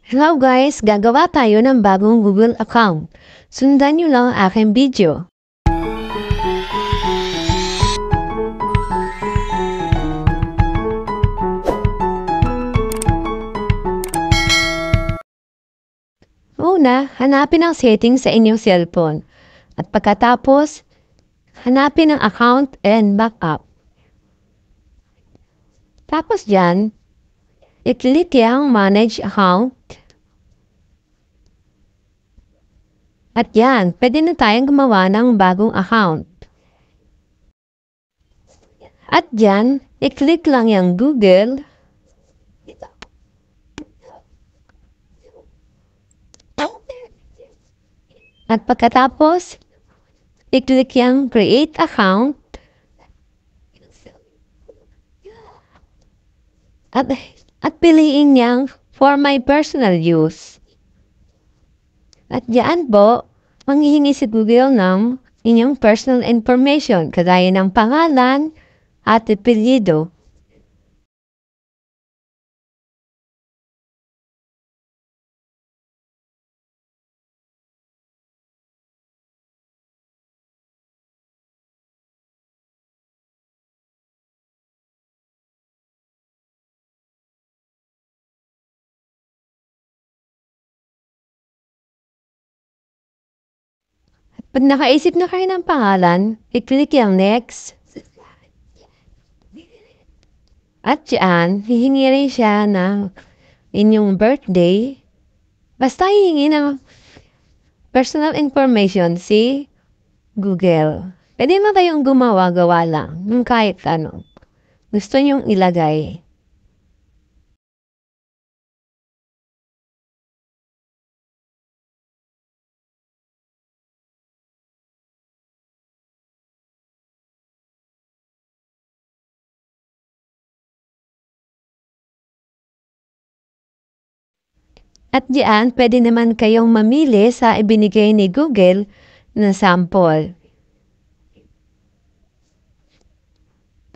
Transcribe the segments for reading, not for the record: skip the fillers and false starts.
Hello guys! Gagawa tayo ng bagong Google account. Sundan nyo lang ang aking video. Una, hanapin ang settings sa inyong cellphone. At pagkatapos, hanapin ang account and backup. Tapos dyan, i-click yung manage account. At yan, pwede na tayong gumawa ng bagong account. At dyan, i-click lang yung Google. At pagkatapos, i-click yung create account. At piliin niyang for my personal use. At diyan po, manghihingi si Google ng inyong personal information, kagaya ng pangalan at apelyido. Pag nakaisip na kayo ng pangalan, i-click yung next. At diyan, hihingi rin siya ng inyong birthday. Basta hihingi ng personal information si Google. Pwede mo kayong gumawa-gawa lang ng kahit ano gusto nyong ilagay. At diyan, pwede naman kayong mamili sa ibinigay ni Google na sample.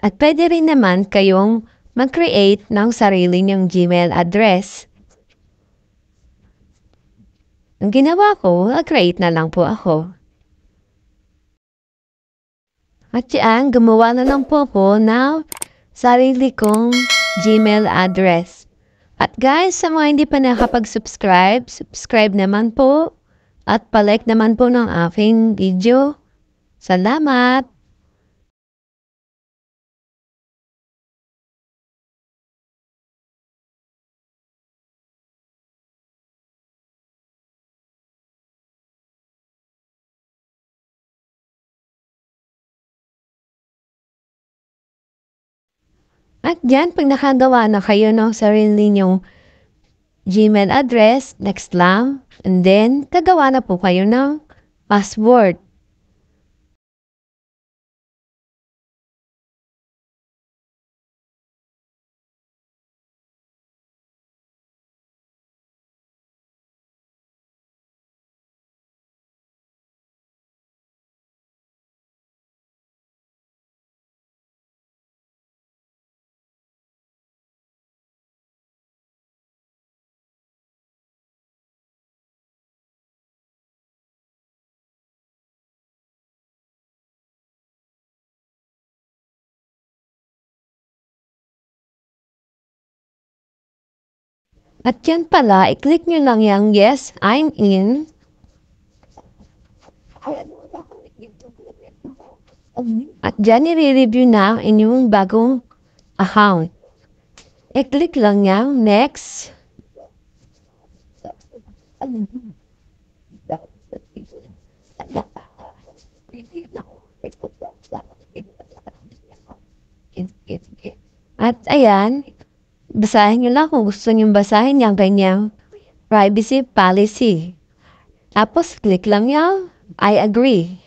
At pwede rin naman kayong mag-create ng sarili niyong Gmail address. Ang ginawa ko, mag-create na lang po ako. At diyan, gumawa na lang po ako ng sarili kong Gmail address. At guys, sa mga hindi pa nakapag-subscribe, subscribe naman po at palike naman po ng aking video. Salamat! At dyan, pag nakagawa na kayo ng sarili nyong Gmail address, next lang, and then, gagawa na po kayo ng password. At yan pala, i-click nyo lang yung yes, I'm in. At dyan, i-review na ang inyong bagong account. I-click lang yung next. At ayan, basahin nyo lang kung gusto nyo basahin yung kanyang privacy policy. Tapos, click lang yung I agree.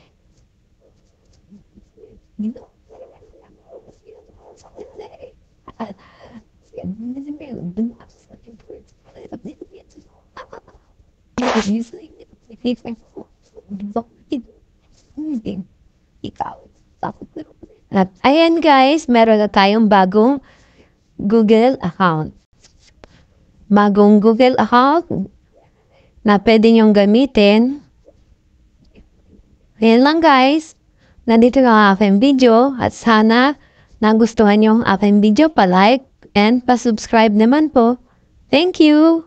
At ayan guys, meron na tayong bagong Google account. bagong Google account na pwede nyong gamitin. Ayan lang guys. Nandito na ang aking video at sana nagustuhan nyo ang aking video, pa-like and pa-subscribe naman po. Thank you!